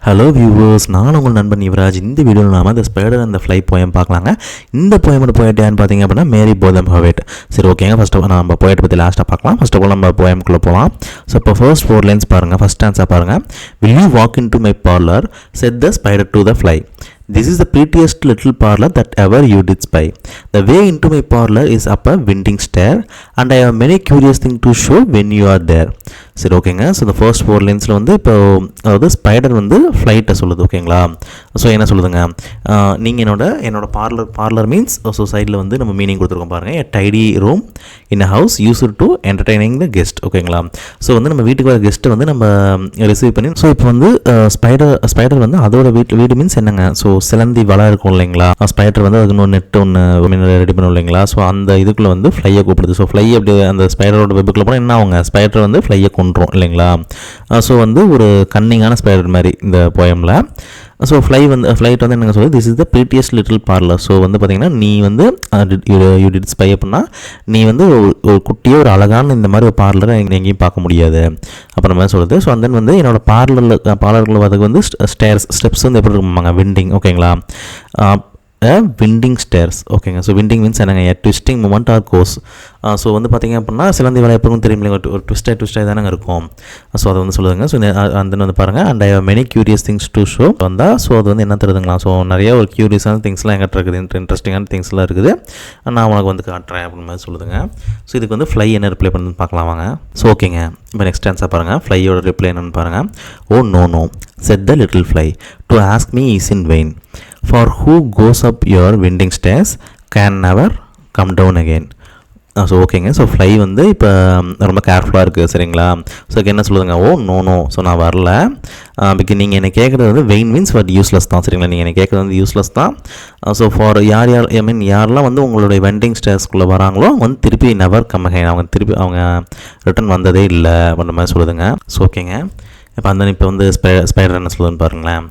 Hello viewers, நான் உங்கள் நண்பன் யுவராஜ். இந்த வீடியோவில் நாம த spider and the fly poem பார்க்கலாங்க. இந்த போயமோட போயட் யான்னு பார்த்தீங்க அப்படின்னா மேரி போதம் ஹோவெட். சரி, ஓகேங்க. ஃபர்ஸ்ட் நம்ம போயட்டை பற்றி லாஸ்ட்டாக பார்க்கலாம். ஃபர்ஸ்ட் ஆஃப் ஆல் நம்ம போயம்குள்ளே போகலாம். ஸோ இப்போ ஃபர்ஸ்ட் 4 லைன்ஸ் பாருங்கள். ஃபர்ஸ்ட் ஆன்சர் பாருங்கள். Will you walk in to my parlour, set the spider to the fly. This is the prettiest little parlor that ever you did spy. The way into my parlor is up a winding stair, and I have many curious things to show when you are there. சரி, ஓகேங்க. So இந்த first 4 லைன்ஸில் வந்து இப்போ அதாவது spider வந்து ஃப்ளைட்டை சொல்லுது. ஓகேங்களா? ஸோ என்ன சொல்லுதுங்க, நீங்கள் என்னோட பார்லர் மீன்ஸ் ஸோ சைடில் வந்து நம்ம மீனிங் கொடுத்துருக்கோம் பாருங்கள். A tidy room in a house used to entertaining the guest. ஓகேங்களா? ஸோ வந்து நம்ம வீட்டுக்கு வர கெஸ்ட்டை வந்து நம்ம ரிசீவ் பண்ணி, ஸோ இப்போ வந்து ஸ்பைடர் வந்து அதோட வீடு மீன்ஸ் என்னங்க, ஸோ சிலந்தி வலை இருக்கும் இல்லைங்களா, ஸ்பைடர் வந்து அதுக்கு இன்னொரு நெட் ஒன்று ரெடி பண்ணும் இல்லைங்களா. ஸோ அந்த இதுக்குள்ளே வந்து ஃப்ளையை கூப்பிடுது. ஸோ ஃப்ளை அப்படி அந்த ஸ்பைடரோட வெப்புக்குள்ளே போனால் என்ன ஆகுங்க, ஸ்பைடர் வந்து ஃப்ளையை கொண்டுரும் இல்லைங்களா. ஸோ வந்து ஒரு கன்னிங்கான ஸ்பைடர் மாதிரி இந்த போயமில். ஸோ ஃப்ளைட் வந்து என்னங்க சொல்லுது, this is the prettiest little parlour. So வந்து பார்த்தீங்கன்னா நீ வந்து யூ டிட் ஸ்பை அப்படின்னா நீ வந்து ஒரு குட்டியே ஒரு அழகான இந்த மாதிரி ஒரு பார்லரை எங்கேயும் பார்க்க முடியாது அப்புறம் மாதிரி சொல்லுது. ஸோ அந்த வந்து என்னோட பார்லரில் அதுக்கு வந்து ஸ்டெப்ஸ் வந்து எப்படி இருக்குமாங்க, விண்டிங். ஓகேங்களா? Winding stairs. ஓகேங்க. ஸோ விண்டிங் மீன்ஸ் என்னங்க, twisting moment or course. So வந்து பார்த்திங்க அப்படின்னா சிலந்தி வலை எப்பவும் தெரியும், ஒரு ட்விஸ்டாக தானே இருக்கும். ஸோ அதை வந்து சொல்லுதுங்க. ஸோ அந்த வந்து பாருங்கள், and I have many curious things to show வந்தால். ஸோ அது வந்து என்ன தருதுங்களா, ஸோ நிறைய ஒரு க்யூரியஸான திங்ஸ்லாம் எங்கிட்ட இருக்குது, இன்ட்ரெஸ்டிங்கான திங்ஸ்லாம் இருக்குது, நான் உனக்கு வந்து காட்டுறேன் அப்படின்னு மாதிரி சொல்லுதுங்க. ஸோ இதுக்கு வந்து ஃப்ளை என்ன ரிப்ளை பண்ணுன்னு பார்க்கலாம் வாங்க. ஸோ ஓகேங்க, இப்போ நெக்ஸ்ட் ஆன்சர் பாருங்கள். ஃப்ளையோட ரிப்ளை என்னென்னு பாருங்கள். Oh no said the little fly to ask me is in vain. For who goes up your winding stairs can never come down again. So ஓகேங்க. ஸோ ஃப்ளை வந்து இப்போ ரொம்ப கேர்ஃபுல்லாக இருக்குது. சரிங்களா? ஸோ என்ன சொல்லுதுங்க, ஓ நோ ஸோ நான் வரல. பிகாஸ் நீங்கள் என்னை கேட்குறது வந்து வெயின் மீன்ஸ் பட் யூஸ்லெஸ் தான். சரிங்களா? நீங்கள் என்னை கேட்குறது வந்து யூஸ்லெஸ் தான். ஸோ ஃபார் யாரெல்லாம் வந்து உங்களுடைய வெண்டிங் ஸ்டேர்ஸ்குள்ளே வராங்களோ அவங்க வந்து திருப்பி நெவர் கம் அகைன், அவங்க ரிட்டன் வந்ததே இல்லை அப்படின்ற மாதிரி சொல்லுதுங்க. ஸோ ஓகேங்க. இப்போ வந்து ஸ்பைடர் என்ன சொல்லுதுன்னு பாருங்களேன்.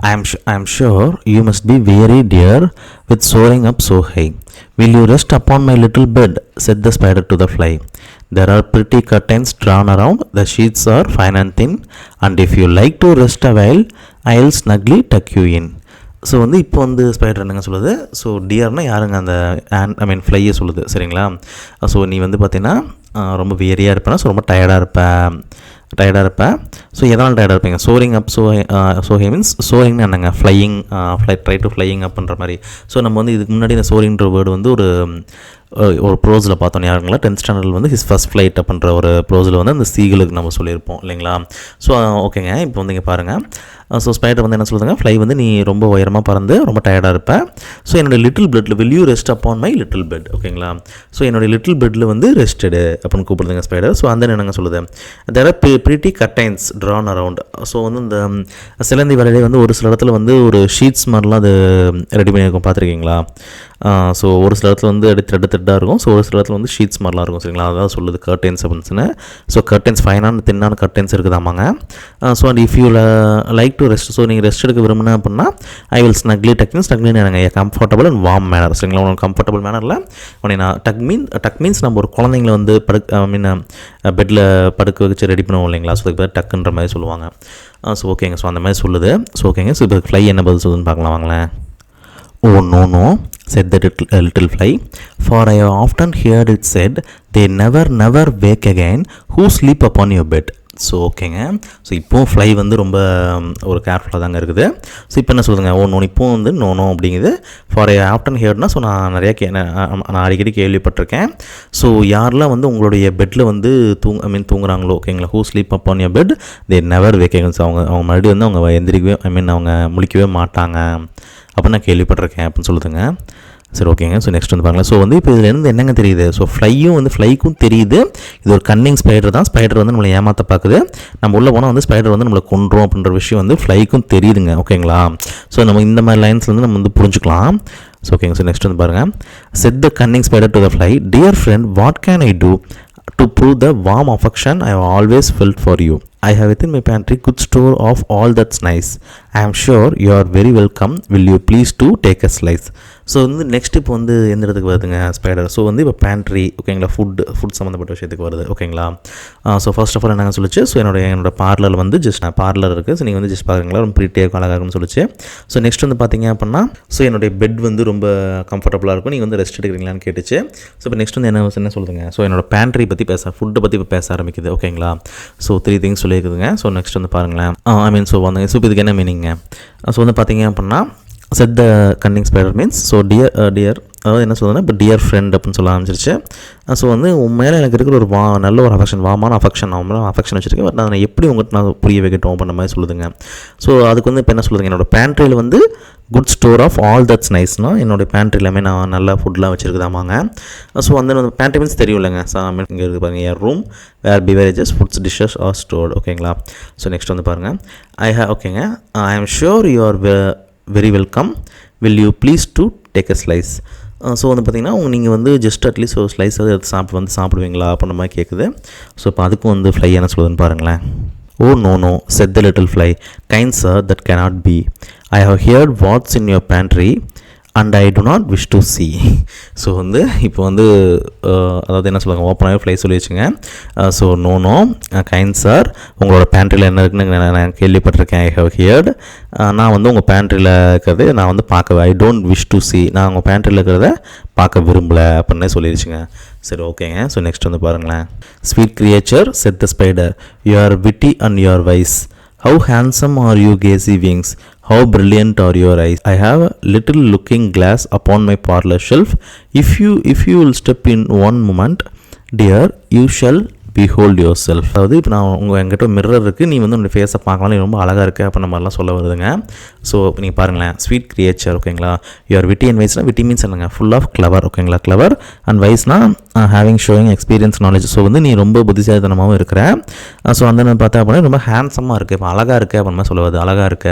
I am sure you must be very dear with soaring up so high. Will you rest upon my little bed, said the spider to the fly. There are pretty curtains drawn around, the sheets are fine and thin, and if you like to rest a while, I'll snugly tuck you in. So வந்து இப்போ வந்து spider என்னங்க சொல்லுது, so டியர்னால் யாருங்க, அந்த ஃப்ளையை சொல்லுது. சரிங்களா? So நீ வந்து பார்த்தீங்கன்னா ரொம்ப வியரியாக இருப்பேன்னா, ஸோ ரொம்ப டயர்டாக இருப்பேன். ஸோ எதனால் டயர்டாக இருப்பீங்க, சோரிங் அப். ஸோ மீன்ஸ் சோரிங்னு என்னங்க, ஃப்ளையிங், ட்ரை டு ஃப்ளையிங் அப்ன்ற மாதிரி. ஸோ நம்ம வந்து இதுக்கு முன்னாடி இந்த சோரிங்ன்ற வேர்டு வந்து ஒரு ப்ரோஸில் பார்த்தோம் யாருங்களா, 10th ஸ்டாண்டர்டில் வந்து ஹிஸ் ஃபஸ்ட் ஃப்ளைட் அப்படின்ற ஒரு ப்ரோஸில் வந்து அந்த சீகளுக்கு நம்ம சொல்லியிருப்போம் இல்லைங்களா. ஸோ ஓகேங்க. இப்போ வந்து இங்கே பாருங்கள். ஸோ ஸ்பைடர் வந்து என்ன சொல்லுதுங்க, ஃப்ளை வந்து நீ ரொம்ப உயரமாக பறந்து ரொம்ப டயர்டாக இருப்பேன். ஸோ என்னோடய லிட்டில் பெட்டில் will you rest upon my little bed. ஓகேங்களா? ஸோ என்னோடய லிட்டில் பெட்டில் வந்து ரெஸ்டடு அப்படின்னு கூப்பிடுதுங்க ஸ்பைடர். ஸோ அந்த என்னங்க சொல்லுது, there are pretty curtains drawn around. So வந்து இந்த சிலந்தி வலையிலே வந்து ஒரு சில இடத்துல வந்து ஒரு ஷீட்ஸ் மாதிரிலாம் அது ரெடி பண்ணியிருக்கோம், பார்த்துருக்கீங்களா? ஸோ ஒரு சில இடத்துல வந்து த்ரெட்டாக இருக்கும், ஸோ ஒரு சில இடத்துல வந்து ஷீட்ஸ் மாதிரிலாம் இருக்கும். சரிங்களா? அதான் சொல்லுது கர்டைன்ஸ் அப்படின்னு. ஸோ கர்டைன்ஸ் ஃபைனான தின்னான கர்டைன்ஸ் இருக்குதாமாங்க. So and if you like to rest, so நீங்கள் ரெஸ்ட் எடுக்க விரும்பினா அப்படின்னா ஐ வில் ஸ்னக்லி என்னங்க, கம்ஃபர்டபுள் அண்ட் வார்ம் மேனர். சரிங்களா? உங்களுக்கு கம்ஃபர்டபுள் மேனரில் உடனே நான் டக் மீன்ஸ் நம்ம ஒரு குழந்தைங்களை வந்து பெட்டில் படுக்க வச்சு ரெடி பண்ணுவோம் இல்லைங்களா. ஸோ அதுக்கு டக்குன்ற மாதிரி சொல்லுவாங்க. ஸோ ஓகேங்க. ஸோ அந்த மாதிரி சொல்லுது. ஸோ ஓகேங்க. ஸோ இப்போ ஃப்ளை என்ன பதில் சொல்லுதுன்னு பார்க்கலாம் வாங்களேன். Oh no, said the little fly, for I have often heard it said, they never wake again who sleep upon your bed. So ஓகேங்க. ஸோ இப்போது ஃப்ளை வந்து ரொம்ப ஒரு கேர்ஃபுல்லாக தாங்க இருக்குது. ஸோ இப்போ என்ன சொல்லுதுங்க, ஓ நோ, இப்போ வந்து நோ அப்படிங்குது. ஃபார் ஐ ஆஃப்டன் ஹியர்னா, ஸோ நான் நான் அடிக்கடி கேள்விப்பட்டிருக்கேன். ஸோ யாரெல்லாம் வந்து உங்களுடைய பெட்டில் வந்து தூங்குறாங்களோ, ஓகேங்களா, who sleep upon your bed they never wake again. So அவங்க மறுபடியும் வந்து அவங்க எந்திரிக்கவே அவங்க முழிக்கவே மாட்டாங்க அப்படின்னு நான் கேள்விப்பட்டிருக்கேன் அப்படின்னு சொல்லுதுங்க. சரி, ஓகேங்க. ஸோ நெக்ஸ்ட் வந்து பாருங்களேன். ஸோ வந்து இப்போ இதுலேருந்து என்னங்க தெரியுது, ஸோ ஃப்ளைக்கும் தெரியுது இது ஒரு கன்னிங் ஸ்பைடர் தான். ஸ்பைடர் வந்து நம்மளை ஏமாற்ற பார்க்குது. நம்ம உள்ளே போனால் வந்து ஸ்பைடர் வந்து நம்மளை கொன்றும் அப்படின்ற விஷயம் வந்து ஃப்ளைக்கும் தெரியுதுங்க. ஓகேங்களா? ஸோ நம்ம இந்த மாதிரி லைன்ஸ் வந்து நம்ம வந்து புரிஞ்சுக்கலாம். ஸோ ஓகேங்க. ஸோ நெக்ஸ்ட் வந்து பாருங்கள். Said the cunning spider to the fly, dear friend what can I do to prove the warm affection I have always felt for you. I have within my pantry good store of all that's nice. I am sure you are very welcome. Will you please to take a slice? So வந்து next இப்போ வந்து எந்த இடத்துக்கு வருதுங்க spider. So வந்து இப்போ pantry ஓகேங்களா, food சம்மந்தப்பட்ட விஷயத்துக்கு வருது ஓகேங்களா. ஸோ ஃபர்ஸ்ட் ஆஃப் ஆல் என்னங்க சொல்லிச்சு, ஸோ என்னோட பார்லர் வந்து ஜஸ்ட் பார்லர் இருக்குது. ஸோ நீங்கள் வந்து ஜஸ்ட் பார்க்குறீங்களா, ரொம்ப ப்ரீட்டியாக இருக்கும், அழகாக இருக்கும்னு சொல்லிச்சு. ஸோ நெக்ஸ்ட் வந்து பார்த்தீங்க அப்படின்னா, ஸோ என்னுடைய பெட் வந்து ரொம்ப கம்ஃபர்டபுளாக இருக்கும், நீங்கள் வந்து ரெஸ்ட் எடுக்கிறீங்களான்னு கேட்டுச்சு. ஸோ இப்போ நெக்ஸ்ட் வந்து என்ன சொல்லுதுங்க, ஸோ என்னோட பேண்ட்ரி பற்றி ஃபுட்டை பற்றி இப்போ பேச ஆரம்பிக்குது ஓகேங்களா. ஸோ 3 திங்ஸ் சொல்லியிருக்குதுங்க. ஸோ நெக்ஸ்ட் வந்து பாருங்களேன், ஸோ வந்து ஸோ இதுக்கு என்ன மீனிங்க. ஸோ வந்து பார்த்தீங்க அப்படின்னா, said the cunning spider means so dear அதாவது என்ன சொல்லுதுன்னா இப்போ டியர் ஃப்ரெண்ட் அப்படின்னு சொல்ல ஆரம்பிச்சிருச்சு. ஸோ வந்து உண்மையில எனக்கு இருக்கிற ஒரு நல்ல ஒரு வாமான அஃபெக்ஷன் வச்சுருக்கேன். பட் நான் எப்படி உங்கள்கிட்ட நான் புரிய வைக்கட்டும் அப்படின்ற மாதிரி சொல்லுதுங்க. ஸோ அதுக்கு வந்து இப்போ என்ன சொல்லுதுங்க, என்னோடய பேண்ட்ரியில் வந்து good store of all that's நைஸ்னால் என்னோடய பேண்ட்ரி எல்லாமே நான் நல்லா ஃபுட்லாம் வச்சுருக்குதாமாங்க. ஸோ வந்து பேண்ட்ரி மீன்ஸ் தெரியும் இல்லைங்க. ஸோ இங்கே இருக்குது பாருங்கள், என் room where beverages foods dishes are stored ஓகேங்களா. ஸோ நெக்ஸ்ட் வந்து பாருங்கள், ஓகேங்க, I am sure you are very welcome. Will you please to take a slice. So வந்து பார்த்திங்கன்னா நீங்கள் வந்து ஜஸ்ட் அட்லீஸ்ட் ஒரு ஸ்லைஸ் எடுத்து சாப்பிடுவீங்களா அப்படின்ற மாதிரி கேட்குது. ஸோ இப்போ அதுக்கும் வந்து ஃப்ளை என்ன சொல்லுதுன்னு பாருங்களேன். Oh no said the little fly, kind sir, that cannot be. I have heard what's in your pantry and I do not wish to see. So வந்து இப்போ வந்து அதாவது என்ன சொல்லுவாங்க, ஓப்பனாகவே ஃப்ளை சொல்லி வச்சுங்க. ஸோ நோ கைண்ட் சார், உங்களோட பேண்ட்ரியில் என்ன இருக்குன்னு நான் கேள்விப்பட்டிருக்கேன். ஐ ஹவ் ஹியர்ட், நான் வந்து உங்கள் பேண்ட்ரியில் இருக்கிறது நான் வந்து பார்க்க, I don't wish to C, நான் உங்கள் பேண்ட்ரியில் இருக்கிறத பார்க்க விரும்பலை அப்படின்னே சொல்லிடுச்சுங்க. சரி ஓகேங்க. ஸோ நெக்ஸ்ட் வந்து பாருங்களேன், sweet creature said the spider, you are witty and you are wise. How handsome are you gazy wings, how brilliant are your eyes. I have a little looking glass upon my parlor shelf. If you will step in one moment, dear, you shall behold yourself. அதாவது இப்போ நான் என்கிட்ட mirror இருக்குது, நீ வந்து உங்கள் ஃபேஸை பார்க்கலாம், நீ ரொம்ப அழகாக இருக்குது அப்படின்ற மாதிரிலாம் சொல்ல வருதுங்க. ஸோ நீங்கள் பாருங்களேன், ஸ்வீட் கிரியேச்சர் ஓகேங்களா, யூஆர் விட்டி அண்ட் வைஸ்னால், விட்டி மீன்ஸ் இல்லைங்க ஃபுல் ஆஃப் கிளவர் ஓகேங்களா, கிளவர் அண்ட் வைஸ்னா having showing experience knowledge. So வந்து நீ ரொம்ப புத்திசாலித்தனமாகவும் இருக்கிற. ஸோ அந்த பார்த்தா அப்படின்னா ரொம்ப ஹேண்ட்ஸமாக இருக்குது, இப்போ அழகாக இருக்குது அப்படின்ற சொல்ல வருது. அழகாக இருக்க,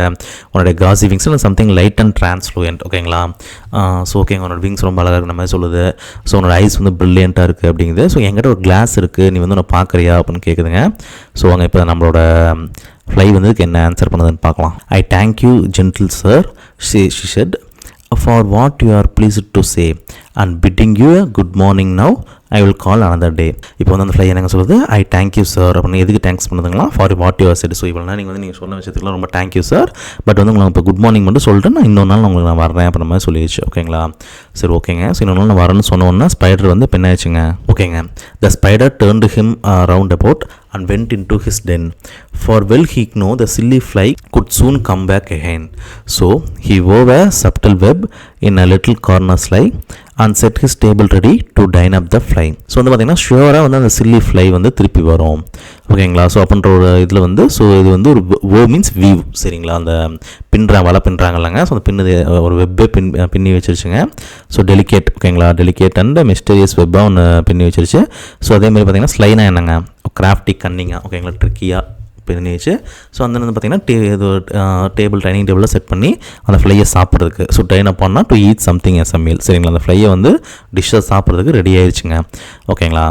உன்னோட gauzy wings something light and translucent ஓகேங்களா. ஸோ ஓகேங்க, உன்னோட விங்ஸ் ரொம்ப அழகாக இருக்கிற மாதிரி சொல்லுது. ஸோ உன்னோட ஐஸ் வந்து ப்ரில்லியண்ட்டாக இருக்குது அப்படிங்குது. ஸோ என்கிட்ட ஒரு கிளாஸ் இருக்குது, நீ வந்து பார்க்குறியா அப்படின்னு கேட்குதுங்க. ஸோ அங்கே இப்போ நம்மளோட ஃப்ளை வந்து என்ன ஆன்சர் பண்ணுதுன்னு பார்க்கலாம். I thank you gentle sir, she said, for what you are pleased to say and bidding you a good morning now, I will call another day. இப்போ வந்து அந்த ஃப்ளை என்னங்க சொல்லுது, ஐ தேங்க்யூ சார் அப்படின்னு. எதுக்கு thanks பண்ணுதுங்களா, for what you are said. So இவ்வளோ நீங்கள் சொன்ன விஷயத்துக்குலாம் ரொம்ப தேங்க்யூ சார், பட் வந்து உங்களுக்கு இப்போ குட் மார்னிங் மட்டும் சொல்லிட்டு நான் இன்னொரு நாள் உங்களுக்கு நான் வரேன் அப்படின்ற மாதிரி சொல்லிடுச்சு ஓகேங்களா. சரி ஓகேங்க. ஸோ இன்னொரு நாள் நான் வரேன்னு சொன்னோன்னா ஸ்பைடர் வந்து இப்போ என்ன ஆச்சுங்க, ஓகேங்க, த spider turned him round about and went into his den, for well he know the silly fly could soon come back again. So he wove a subtle web in a little corner sly and set his table ready to dine up the fly. So வந்து பார்த்திங்கன்னா ஷுவராக வந்து அந்த chilli fly வந்து திருப்பி வரும் ஓகேங்களா. So அப்படின்ற ஒரு இதில் வந்து ஸோ இது வந்து ஒரு ஓ மீன்ஸ் வீவ் சரிங்களா, அந்த வலை பின்னுறாங்கல்லங்க. ஸோ அந்த ஒரு வெப்பே பின்னி வச்சிருச்சுங்க. ஸோ டெலிகேட் ஓகேங்களா, டெலிகேட் அண்ட் மிஸ்டீரியஸ் வெப்பாக ஒன்று பின்னி வச்சிருச்சு. ஸோ அதேமாதிரி பார்த்திங்கன்னா ஸ்லைனா என்னங்க, கிராஃப்டி கன்னிங்காக ஓகேங்களா, ட்ரிக்கியாக பண்ணி வச்சு. ஸோ அந்த வந்து பார்த்திங்கன்னா டைனிங் டேபிளில் செட் பண்ணி அந்த ஃப்ளையை சாப்பிட்றதுக்கு, ஸோ ட்ரைன் அப் பண்ணால் to eat something as a meal சரிங்களா. அந்த ஃப்ளையை வந்து டிஷ்ஷை சாப்பிட்றதுக்கு ரெடி ஆயிடுச்சுங்க ஓகேங்களா.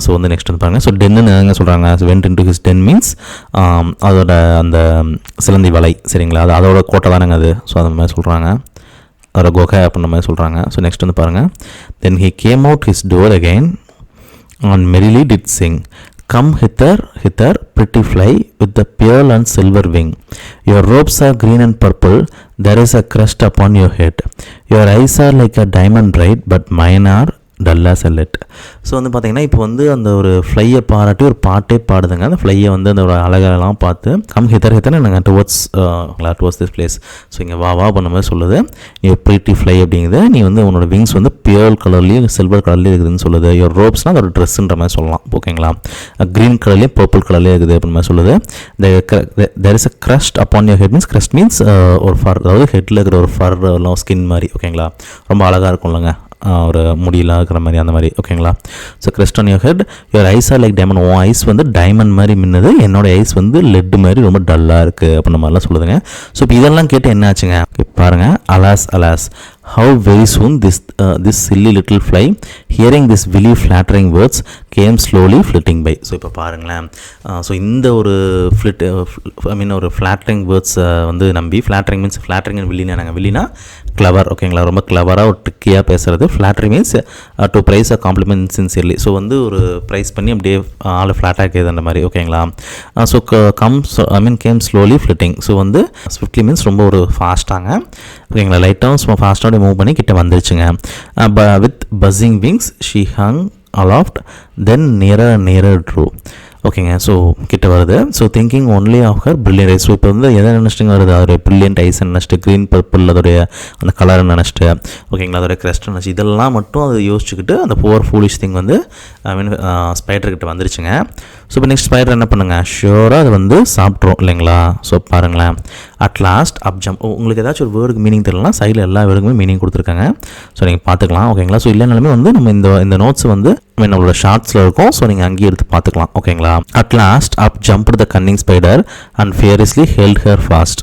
ஸோ வந்து நெக்ஸ்ட் வந்து பாருங்கள், ஸோ டென்னு எங்கே சொல்கிறாங்க, went in to his ten means அதோட அந்த சிலந்தி வலை சரிங்களா, அது அதோட கோட்டை தானேங்க அது. ஸோ அந்த மாதிரி சொல்கிறாங்க, அதோட குகை அப்படின்ற மாதிரி சொல்கிறாங்க. ஸோ நெக்ஸ்ட் வந்து பாருங்கள், then he came out his door again and merrily did sing, come hither, pretty fly with the pearl and silver wing. Your robes are green and purple, there is a crest upon your head. Your eyes are like a diamond bright, but mine are டல்லா sell at. So வந்து பார்த்திங்கன்னா இப்போ வந்து அந்த ஒரு ஃப்ளையை பாராட்டி ஒரு பாட்டே பாடுதுங்க. அந்த ஃப்ளையை வந்து அந்த ஒரு அழகெல்லாம் பார்த்து கம் ஹித்தர் நாங்கள் டுவர்ட்ஸ் திஸ் பிளேஸ். ஸோ இங்கே வா பண்ண மாதிரி சொல்லுது. நீ ப்ரீட்டி ஃப்ளை அப்படிங்குது, நீ வந்து உன்னோட விங்ஸ் வந்து பியர் கலர்லேயும் சில்வர் கலர்லேயும் இருக்குதுன்னு சொல்லுது. யுவர் ரோப்ஸ்னால் அதோட ட்ரெஸ்ஸுன்ற மாதிரி சொல்லலாம் ஓகேங்களா. க்ரீன் கலர்லேயும் பர்பிள் கலர்லேயும் இருக்குது அப்படின்னு மாதிரி சொல்லுது. There is a crust upon your head means, crust means ஒரு ஃபர், அதாவது ஹெட்டில் இருக்கிற ஒரு ஃபர் ஸ்கின் மாதிரி ஓகேங்களா, ரொம்ப அழகாக இருக்கும்லங்க, ஒரு முடியெல்லாம் இருக்கிற மாதிரி அந்த மாதிரி ஓகேங்களா. So crest on your head, your eyes are like diamond, உன் ஐஸ் வந்து டைமண்ட் மாதிரி மின்னுது, என்னோடய ஐஸ் வந்து லெட் மாதிரி ரொம்ப டல்லாக இருக்குது அப்படின்ற மாதிரிலாம் சொல்லுதுங்க. ஸோ இப்போ இதெல்லாம் கேட்டு என்ன ஆச்சுங்க பாருங்கள், alas how very soon this silly little fly, hearing this really flattering words, came slowly flitting by. So இப்போ பாருங்களேன், ஸோ இந்த ஒரு ஒரு ஃப்ளாட்டரிங் வேர்ட்ஸை வந்து நம்பி, ஃப்ளாட்டரிங் மீன்ஸ் ஃப்ளாட்டரிங் அண்ட் வில்லினா, நாங்கள் வில்லினா கிளவர், ஓகேங்களா, ரொம்ப கிளவராக ஒரு ட்ரிக்கியாக பேசுகிறது. Flattery means to praise a compliment sincerely, so வந்து ஒரு ப்ரைஸ் பண்ணி அப்படியே ஆள் ஃப்ளாட்டாக கேது அந்த மாதிரி, ஓகேங்களா. ஸோ கேம் ஸ்லோலி ஃப்ளிட்டிங், ஸோ வந்து ஸ்விஃப்ட்லி மீன்ஸ் ரொம்ப ஒரு ஃபாஸ்ட்டாங்க, ஓகேங்களா, லைட்டாகவும் ஃபாஸ்ட்டாக மூவ் பண்ணி கிட்ட வந்துருச்சுங்க. With buzzing wings she hung aloft, then nearer drew, ஓகேங்க. ஸோ கிட்ட வருது. So thinking only of her brilliant eyes. So இப்போ வந்து எதை நினச்சிட்டுங்க வருது, அதோடைய பிரில்லியன்ட் ஐஸ் நினச்சிட்டு, க்ரீன் பர்பிள் அதோடைய அந்த கலரை நினச்சிட்டு, ஓகேங்களா, அதோடைய கிரெஸ்ட் நினச்சி, இதெல்லாம் மட்டும் அதை யோசிச்சுக்கிட்டு அந்த புவர் ஃபூலிஷ் திங் வந்து ஸ்பைடர்கிட்ட வந்துருச்சுங்க. ஸோ இப்போ நெக்ஸ்ட் ஸ்பைடர் என்ன பண்ணுங்க, ஷியோராக அது வந்து சாப்பிட்றோம் இல்லைங்களா. ஸோ பாருங்களேன், அட் லாஸ்ட் அப் ஜம்ப். உங்களுக்கு ஏதாச்சும் ஒரு வேர்டுக்கு மீனிங் தெரியலனா சைடில் எல்லா வேர்டுக்குமே மீனிங் கொடுத்துருக்காங்க. ஸோ நீங்கள் பார்த்துக்கலாம், ஓகேங்களா. ஸோ இல்லைனாலுமே வந்து நம்ம இந்த நோட்ஸ் வந்து நம்மளோட ஷார்ட்ஸில் இருக்கும். ஸோ நீங்கள் அங்கேயே எடுத்து பார்த்துக்கலாம், ஓகேங்களா. At last up jumped the cunning spider and furiously held her fast.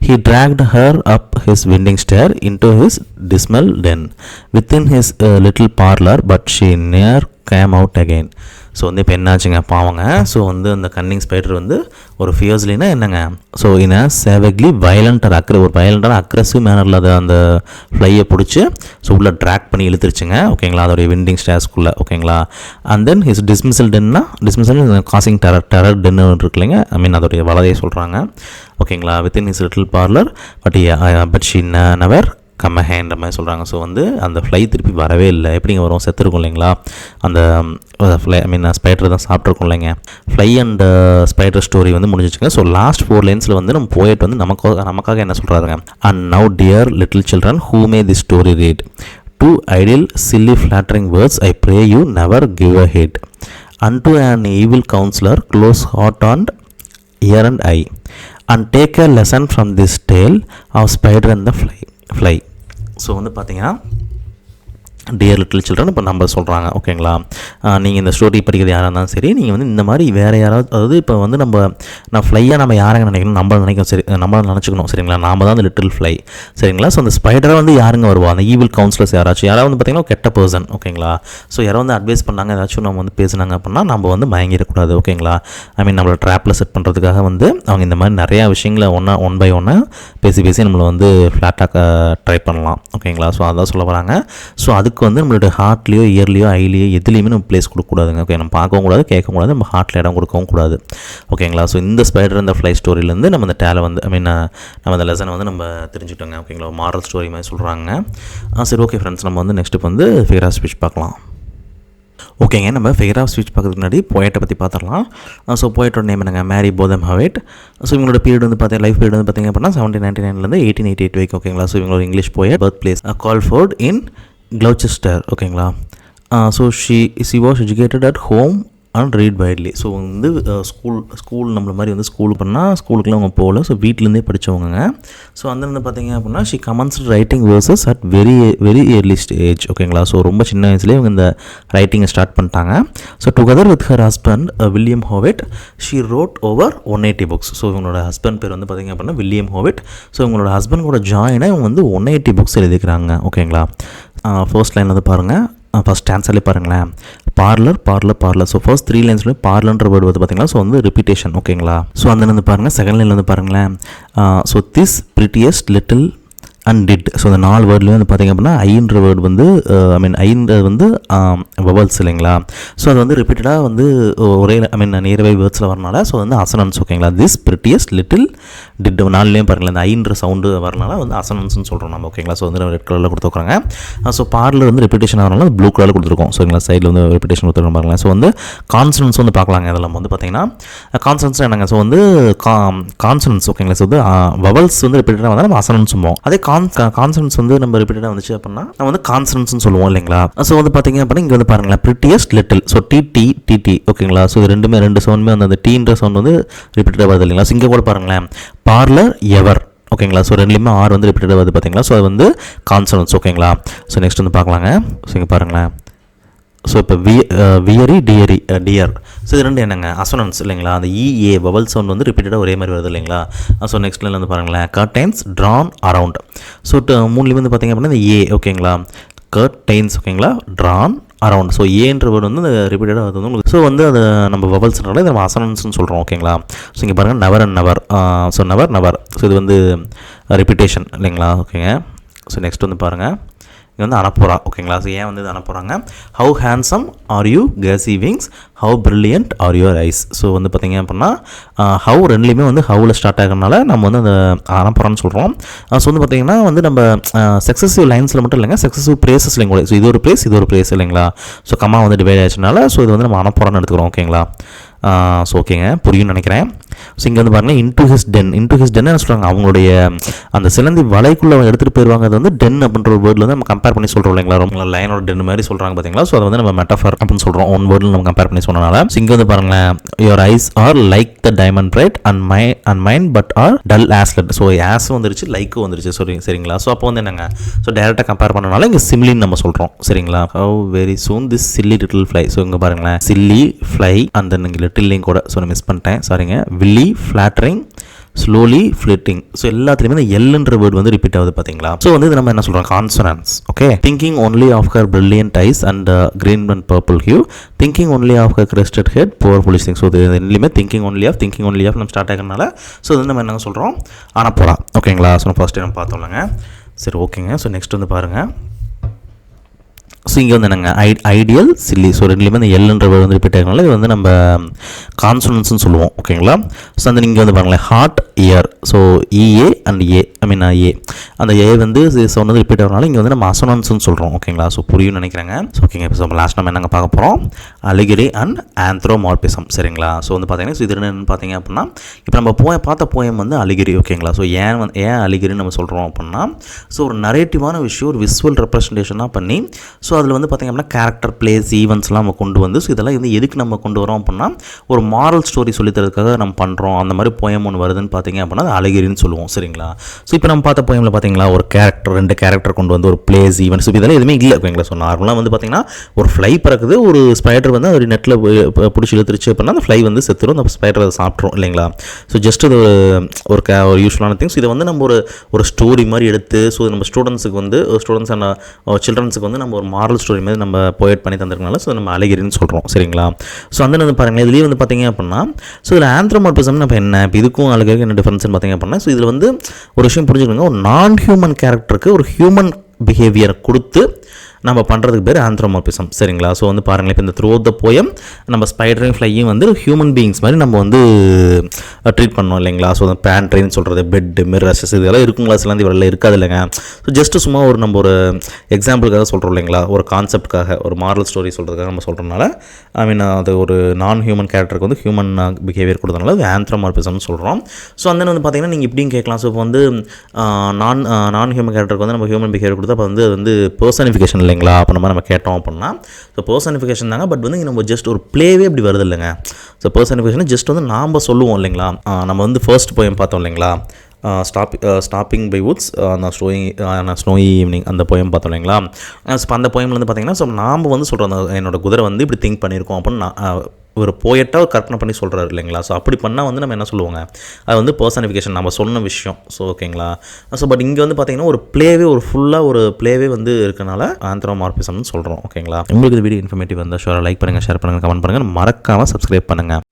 He dragged her up his winding stair into his dismal den within his little parlor, but she never came out again. So வந்து இப்போ என்னாச்சுங்க பாவங்க. So வந்து அந்த Canning spider வந்து ஒரு ஃபியர்ஸ்லினா என்னங்க, so in சேவக்லி ஒரு வயலண்டான அக்ரெசிவ் மேனரில் அதை அந்த ஃப்ளையை பிடிச்சி ஸோ உள்ளே ட்ராக் பண்ணி இழுத்துருச்சுங்க, ஓகேங்களா, அதோடைய விண்டிங் ஸ்டேர்ஸ்குள்ளே, ஓகேங்களா. And then his dismal causing terror டென்னு இருக்கு இல்லைங்க, அதோடைய வலதையை சொல்கிறாங்க, ஓகேங்களா. Within his little parlour but she never கம்மஹேன்ற மாதிரி சொல்கிறாங்க. ஸோ வந்து அந்த ஃப்ளை திருப்பி வரவே இல்லை. எப்படிங்க வரும், செத்துருக்கும் இல்லைங்களா, அந்த ஃப்ளை ஸ்பைடர் தான் சாப்பிட்ருக்கோம் இல்லைங்க. ஃப்ளை அண்ட் ஸ்பைடர் ஸ்டோரி வந்து முடிஞ்சிச்சுங்க. ஸோ லாஸ்ட் 4 லைன்ஸில் வந்து நம்ம போயிட்டு வந்து நமக்காக என்ன சொல்கிறாருங்க, and now dear little children who may the story read, to idle silly flattering words I pray you never give a heed, unto an evil counselor close heart and ear and eye, and take a lesson from this tale of spider and the fly. So வந்து பார்த்தீங்கன்னா dear little children இப்போ நம்ம சொல்கிறாங்க, ஓகேங்களா. நீங்கள் இந்த story படிக்கிறது யாராக இருந்தாலும் சரி, நீங்கள் வந்து இந்த மாதிரி வேறு யாராவது, அதாவது இப்போ வந்து நான் ஃப்ளையாக நம்ம யாருங்க நினைக்கணும், நம்ம நினைக்கணும், சரி, நம்ம நினச்சிக்கணும், சரிங்களா. நாம் தான் அந்த லிட்டில் ஃப்ளை, சரிங்களா. ஸோ அந்த ஸ்பைடராக வந்து யாருங்க வருவா, அந்த ஈவில் கவுன்சிலர்ஸ் யாராவது வந்து பார்த்திங்கன்னா கெட்ட பர்சன், ஓகேங்களா. ஸோ யாரோ வந்து அட்வைஸ் பண்ணாங்க, ஏதாச்சும் நம்ம வந்து பேசுனாங்க அப்படின்னா நம்ம வந்து மயங்கிடக்கூடாது, ஓகேங்களா. நம்மளோட ட்ராப்பில் செட் பண்ணுறதுக்காக வந்து அவங்க இந்த மாதிரி நிறையா விஷயங்களை ஒன் பை ஒன்னாக பேசி நம்மளை வந்து ஃப்ளாட்டாக ட்ரை பண்ணலாம், ஓகேங்களா. ஸோ அதான் சொல்ல வராங்க. ஸோ அதுக்கு வந்து நம்மளோட ஹார்ட்லேயோ இயர்லேயோ ஐலியோ எதுலேயுமே நம்ம பிளேஸ் கொடுக்கக்கூடாதுங்க, ஓகே. நம்ம பார்க்கவும் கூடாது, கேட்கவும் கூடாது, நம்ம ஹார்ட்டில் இடம் கொடுக்கவும் கூடாது, ஓகேங்களா. ஸோ இந்த ஸ்பைடர் அந்த ஃப்ளை ஸ்டோரியிலேருந்து நம்ம இந்த டேலை வந்து நம்ம அந்த லெசனை வந்து நம்ம தெரிஞ்சுட்டோங்க, ஓகேங்களா. மாரல் ஸ்டோரி மாதிரி சொல்கிறாங்க. சரி, ஓகே ஃப்ரெண்ட்ஸ், நம்ம வந்து நெக்ஸ்ட்டு வந்து ஃபிகர் ஆஃப் ஸ்பீச் பார்க்கலாம். ஓகேங்க, நம்ம ஃபிகர் ஆஃப் ஸ்பீச் பார்க்கறதுக்கு முன்னாடி போய்ட்டை பற்றி பார்த்துடலாம். ஸோ போய்ட்டோட நேம் என்னங்க, மேரி போதம் ஹவேட். ஸோ இவங்களோட பீரியட் வந்து லைஃப் பீரியட் வந்து பார்த்திங்க அப்படின்னா 1799 1888 வரைக்கும், ஓகேங்களா. ஸோ இவங்களோட இங்கிலீஷ் போயட், பர்த் பிளேஸ் கால்ஃபோர்ட் இன் Gloucester, ஓகேங்களா. So she was educated at home and read widely. So வந்து ஸ்கூல் நம்மள மாதிரி வந்து ஸ்கூல் பண்ணால் ஸ்கூலுக்குலாம் அவங்க போகல, ஸோ வீட்டிலேருந்தே படித்தவங்க. ஸோ வந்து பார்த்தீங்க அப்படின்னா she commenced writing verses at very early stage, ஓகேங்களா. ஸோ ரொம்ப சின்ன வயசுலேயே இவங்க இந்த ரைட்டிங்கை ஸ்டார்ட் பண்ணிட்டாங்க. So together with her husband William Howitt she wrote over 180 books. So இவங்களோட ஹஸ்பண்ட் பேர் வந்து பார்த்திங்க அப்படின்னா வில்லியம் ஹோவெட். ஸோ இவங்களோட ஹஸ்பண்ட் கூட ஜாயினாக இவங்க வந்து 180 புக்ஸ் எழுதிக்கிறாங்க, ஓகேங்களா. ஃபர்ஸ்ட் லைன் வந்து பாருங்கள், ஃபர்ஸ்ட் ஆன்சர்லேயே பாருங்களேன், பார்லர். ஸோ ஃபர்ஸ்ட் 3 லைன்ஸ்லேயே பார்லன்ற வேர்டு வந்து பார்த்தீங்கன்னா ஸோ வந்து ரிப்பீட்டேஷன், ஓகேங்களா. ஸோ அந்த வந்து பாருங்கள், செகண்ட் லைனில் வந்து பாருங்களேன், so this prettiest little and did. So அந்த 4 வேர்ட்லேயும் வந்து பார்த்திங்க அப்படின்னா ஐன்ற வேர்டு வந்து ஐன்றது வந்து வவல்ஸ் இல்லைங்களா. ஸோ அது வந்து ரிப்பீட்டடாக வந்து ஒரே நியர்பை வேர்ட்ஸில் வரனால ஸோ வந்து அசனன்ஸ், ஓகேங்களா. திஸ் பிரிட்டியஸ்ட் லிட்டில் டிட் 4லேயும் பாருங்களேன், இந்த ஐன்ற சவுண்டு வரனால வந்து அசனன்ஸ்னு சொல்கிறோம் நம்ம, ஓகேங்களா. ஸோ வந்து ரெட் கலரில் கொடுத்துருக்காங்க. ஸோ பார்லர் வந்து ரிப்பீட்டேஷன் ஆகிறனால ப்ளூ கலரில் கொடுத்துருக்கோம், ஸோங்களா. சைடில் வந்து ரிப்பீட்டேஷன் கொடுத்துருக்கோம் பாருங்களேன். ஸோ வந்து கான்சனன்ஸ் வந்து பார்க்கலாங்க. இதெல்லாம் வந்து பார்த்திங்கன்னா கான்சனன்ஸ் என்னங்க, ஸோ வந்து கான்சனன்ஸ், ஓகேங்களா. ஸோ வந்து வவல்ஸ் வந்து ரிப்பீட்டடாக வந்தால் நம்ம அசனன்ஸ் சொல்லுவோம். அதே கான்சனன்ஸ் வந்து நம்ம ரிப்பீட்டடாக வந்துச்சு அப்படின்னா நம்ம வந்து கான்சனன்ஸ்னு சொல்லுவோம் இல்லைங்களா. ஸோ வந்து பார்த்தீங்க அப்படின்னா இங்கே வந்து பாருங்களேன், பிரிட்டியஸ்ட் லிட்டில், ஸோ டிடி, ஓகேங்களா. ஸோ இது ரெண்டு சவுண்டுமே அந்த டீன்ற சவுண்ட் வந்து ரிப்பீட்டடாக வருது இல்லைங்களா. ஸோ இங்கே கூட பாருங்களேன், பார்லர் எவர், ஓகேங்களா. ஸோ ரெண்டுலேயுமே ஆர் வந்து ரிப்பீட்டடாக வருது பார்த்தீங்களா. ஸோ அது வந்து கான்சனன்ஸ், ஓகேங்களா. ஸோ நெக்ஸ்ட் வந்து பார்க்கலாங்க. ஸோ இங்கே பாருங்களேன், ஸோ இப்போ வியரி டியரி டியர். ஸோ இது ரெண்டு என்னங்க அசோனன்ஸ் இல்லைங்களா. அந்த இஏ வவல் சவுண்ட் வந்து ரிப்பீட்டடாக ஒரே மாதிரி வருது இல்லைங்களா. ஸோ நெக்ஸ்ட் லைனில் வந்து பாருங்களேன், கர்டைன்ஸ் ட்ரான் அரவுண்ட். ஸோ மூணுலேயும் வந்து பார்த்திங்க அப்படின்னா இந்த ஏ ஓகேங்களா, கர்டைன்ஸ் ஓகேங்களா, ட்ரான் அரவுண்ட். ஸோ ஏன்ற வேர்டு வந்து ரிப்பீட்டடாக வருது வந்து உங்களுக்கு. ஸோ வந்து அது நம்ம வவல்ஸ்னால இதை நம்ம அசனன்ஸ்னு சொல்கிறோம் ஓகேங்களா. ஸோ இங்கே பாருங்கள் never and never. So never never. So இது வந்து ரிப்பீட்டேஷன் இல்லைங்களா. ஓகேங்க. ஸோ நெக்ஸ்ட் வந்து பாருங்கள், இது வந்து அனப்போரா ஓகேங்களா. ஸோ ஏன் வந்து இது அனப்போறாங்க, how handsome are you gauzy wings, how brilliant are your eyes. So வந்து பார்த்திங்க அப்படின்னா ஹவு ரெண்டுலேயுமே வந்து ஹவுவில் ஸ்டார்ட் ஆகிறதுனால நம்ம வந்து அந்த அனப்போறான்னு சொல்கிறோம். ஸோ வந்து பார்த்திங்கன்னா வந்து நம்ம சக்ஸஸிவ் லைன்ஸில் மட்டும் இல்லைங்க, சக்ஸஸிவ் ப்ரேசஸ்லையும் கூட. ஸோ இது ஒரு ப்ளேஸ் இது ஒரு ப்ளேஸ் இல்லைங்களா. ஸோ கம்மா வந்து டிவைட் ஆயிடுச்சுனால ஸோ இது வந்து நம்ம அனப்போறான்னு எடுத்துக்கிறோம் ஓகேங்களா. ஸோ ஓகேங்க, புரியும்னு நினைக்கிறேன். ஸோ இங்கே வந்து பாருங்கள், into his ten. Into his ten என்ன சொல்கிறாங்க, அவங்களுடைய அந்த சிலந்தி வலைக்குள்ளே எடுத்துகிட்டு போயிடுவாங்க. அது வந்து டென் அப்படின்ற ஒரு வேர்டில் வந்து நம்ம கம்பேர் பண்ணி சொல்கிறோம் இல்லைங்களா. ரொம்ப லைனோட டென் மாதிரி சொல்கிறாங்க பார்த்தீங்களா. ஸோ அதை வந்து நம்ம மெட்டாஃபர் அப்படின்னு சொல்கிறோம், ஒன் வேர்டில் நம்ம கம்பேர் பண்ணி சொன்னனால. ஸோ இங்கே வந்து பாருங்களேன், your eyes are like the diamond bright and mine but are dull as lead. So ஆஸும் வந்துருச்சு, லைக்கும் வந்துருச்சு. சரிங்களா. ஸோ அப்போ வந்து என்னங்க, ஸோ டேரெக்டாக கம்பேர் பண்ணனால இங்கே சிம்லின்னு நம்ம சொல்கிறோம் சரிங்களா. How very soon this silly little fly. So இங்கே பாருங்களேன், சில்லி ஃப்ளை அந்த இங்கே லிட்டில்லையும் கூட. ஸோ நான் மிஸ் பண்ணிட்டேன், சாரிங்க. வில்லி ஃப்ளாட்டரிங், ஸ்லோலி ஃப்ளிட்டிங். ஸோ எல்லாத்துலேயுமே இந்த எல்ன்ற வேர்டு வந்து ரிப்பீட் ஆகுது பார்த்தீங்களா. ஸோ வந்து இது நம்ம என்ன சொல்கிறோம், consonance. Okay. Thinking only of her brilliant eyes and green and purple hue, thinking only of her crested head poor foolish thing. So இது ரெண்டுலேயுமே திங்கிங் ஒன்லி ஆஃப் நம்ம ஸ்டார்ட் ஆகிறதுனால ஸோ இது நம்ம என்ன சொல்கிறோம், அனப்போரா ஓகேங்களா. ஸோ ஃபர்ஸ்ட் நம்ம பார்த்தோம்லங்க. சரி ஓகேங்க. ஸோ நெக்ஸ்ட் வந்து பாருங்கள், ஸோ இங்கே வந்து என்னங்க ஐடியல் சில்லி. ஸோ ரெண்டுலேயுமே அந்த எல்ன்ற வேர்டு வந்து ரிப்பீட் ஆகிறதுனால இது வந்து நம்ம கான்சனன்ஸ்னு சொல்லுவோம் ஓகேங்களா. ஸோ அந்த நீங்கள் வந்து பாருங்களேன், ஹார்ட் இயர். ஸோ இஏ அண்ட் ஏ ஏ அந்த ஏ வந்து சொன்னது ரிப்பீட் ஆகிறதுனால இங்கே வந்து நம்ம அசோனன்ஸ்னு சொல்கிறோம் ஓகேங்களா. ஸோ புரியும்னு நினைக்கிறேங்க. ஸோ ஓகேங்க. இப்போ லாஸ்ட் நம்ம என்னங்க பார்க்க போகிறோம், அலிகரி அண்ட் ஆந்த்ரோமார்பிசம் சரிங்களா. ஸோ வந்து பார்த்தீங்கன்னா இது என்னென்னு பார்த்தீங்க அப்படின்னா, இப்போ நம்ம பார்த்த போயம் வந்து அலிகரி ஓகேங்களா. ஸோ ஏன் அலிகரின்னு நம்ம சொல்கிறோம் அப்படின்னா, ஸோ ஒரு நரேட்டிவான விஷயம் ஒரு விசுவல் ரெப்ரசன்டேஷனாக பண்ணி ஸோ அதில் வந்து பார்த்திங்க அப்படின்னா கேரக்டர் பிளேஸ் ஈவெண்ட்ஸ்லாம் நம்ம கொண்டு வந்து ஸோ இதெல்லாம் வந்து எதுக்கு நம்ம கொண்டு வரோம் அப்படின்னா ஒரு மாரல் ஸ்டோரி சொல்லித்தரதுக்காக நம்ம பண்ணுறோம். அந்த மாதிரி போயம் ஒன்று வருதுன்னு பார்த்திங்க அப்படின்னா அது அலிகரின்னு சொல்லுவோம் சரிங்களா. ஸோ இப்போ நம்ம பார்த்த போயமில் பார்த்திங்களா ஒரு கேரக்டர் 2 கேரக்டர் கொண்டு வந்து ஒரு பிளேஸ் ஈவெண்ட்ஸ் இதெல்லாம் எதுவுமே இல்லை ஓகேங்களா. ஸோ நார்மலாக வந்து பார்த்திங்கன்னா ஒரு ஃப்ளை பறக்குது, ஒரு ஸ்பைடர் வந்து ஒரு நெட்டில் பிடிச்சி இழுத்துருச்சு அப்படின்னா அந்த ஃப்ளை வந்து செத்துரும், அந்த ஸ்பைடர் அதை சாப்பிட்றோம் இல்லைங்களா. ஸோ ஜஸ்ட் இது ஒரு யூஸ்ஃபுல்லான திங்ஸ். இதை வந்து நம்ம ஒரு ஸ்டோரி மாதிரி எடுத்து ஸோ நம்ம ஸ்டூடெண்ட்ஸுக்கு வந்து ஸ்டூடெண்ட்ஸ் அண்ட் சில்ட்ரன்ஸுக்கு வந்து நம்ம ஒரு மாரல் ஸ்டோரி மாதிரி நம்ம போயட் பண்ணி தந்திருக்கனால ஸோ நம்ம அலிகரின்னு சொல்கிறோம் சரிங்களா. ஸோ அந்த வந்து பாருங்கள், இதுலேயே வந்து பார்த்திங்க அப்படின்னா ஸோ இதில் ஆந்த்ரோமார்பிசம் இப்போ என்ன, இப்போ இதுக்கும் அலிகரிக்கும் என்ன டிஃபரன்ஸ்னு பார்த்திங்க அப்படின்னா, ஸோ இதில் வந்து ஒரு விஷயம் புரிஞ்சுக்கணுங்க, ஒரு நான் ஹியூமன் கேரக்டருக்கு ஒரு ஹியூமன் பிஹேவியரை கொடுத்து நம்ம பண்ணுறதுக்கு பேர் ஆந்த்ரோமார்பிசம் சரிங்களா. ஸோ வந்து பாருங்கள், இப்போ இந்த த்ரூ த போயம் நம்ம ஸ்பைடரையும் ஃப்ளையும் வந்து ஹியூமன் பீயிங்ஸ் மாதிரி நம்ம வந்து ட்ரீட் பண்ணோம் இல்லைங்களா. ஸோ அந்த பேண்ட்ரின்னு சொல்கிறது, பெட்டு, மிரர்ஸ் இதெல்லாம் இருக்குங்களா, சில இவரெல்லாம் இருக்காது இல்லைங்க. ஸோ ஜஸ்ட்டு சும்மா நம்ம ஒரு எக்ஸாம்பிளுக்காக சொல்கிறோம் இல்லைங்களா, ஒரு கான்செப்டுக்காக ஒரு மாரல் ஸ்டோரி சொல்கிறதுக்காக நம்ம சொல்கிறதுனால அது ஒரு நான் ஹியூமன் கேரக்டருக்கு வந்து ஹியூமன் பிஹேவியர் கொடுத்ததுனால அது ஆந்த்ரோமார்பிசம்னு சொல்கிறோம். ஸோ அந்த வந்து பார்த்திங்கன்னா நீங்கள் இப்படியும் கேட்கலாம். ஸோ இப்போ வந்து நான் ஹியூமன் கேரக்டருக்கு வந்து நம்ம ஹியூமன் பிஹேவியர் கொடுத்தா அப்போ வந்து அது வந்து பர்சனிஃபிகேஷன் இல்லைங்களா. அப்போ நம்ம கேட்டோம் அப்படின்னா ஸோ பர்சனிஃபிகேஷன் தாங்க. பட் வந்து நம்ம ஜஸ்ட் ஒரு ப்ளேவே இப்படி வருது இல்லைங்க. ஸோ பர்சனிஃபிகேஷன் ஜஸ்ட் வந்து நாம் சொல்லுவோம் இல்லைங்களா. நம்ம வந்து ஃபர்ஸ்ட் போயம் பார்த்தோம் இல்லைங்களா, stopping by woods snowy evening அந்த போயம் பார்த்தோம் இல்லைங்களா. இப்போ அந்த போயமில் வந்து பார்த்திங்கன்னா ஸோ நாம் வந்து சொல்கிறோம் என்னோடய குதிரை வந்து இப்படி திங்க் பண்ணியிருக்கோம் அப்படின்னு ஒரு போயட்டாக ஒரு கற்பனை பண்ணி சொல்கிறாரு இல்லைங்களா. ஸோ அப்படி பண்ணால் வந்து நம்ம என்ன சொல்லுவாங்க, அது வந்து பர்சனிஃபிகேஷன் நம்ம சொன்ன விஷயம். ஸோ ஓகேங்களா. ஸோ பட் இங்கே வந்து பார்த்திங்கன்னா ஒரு ப்ளேவே ஒரு ஃபுல்லாக ஒரு ப்ளேவே வந்து இருக்கனால ஆந்த்ரோமார்பிசம்னு சொல்கிறோம் ஓகேங்களா. உங்களுக்கு இந்த வீடியோ இன்ஃபர்மேட்டிவ் இருந்தால் ஷோராக லைக் பண்ணுங்கள், ஷேர் பண்ணுங்கள், கமெண்ட் பண்ணுங்கள், மறக்காமல் சப்ஸ்கிரைப் பண்ணுங்கள்.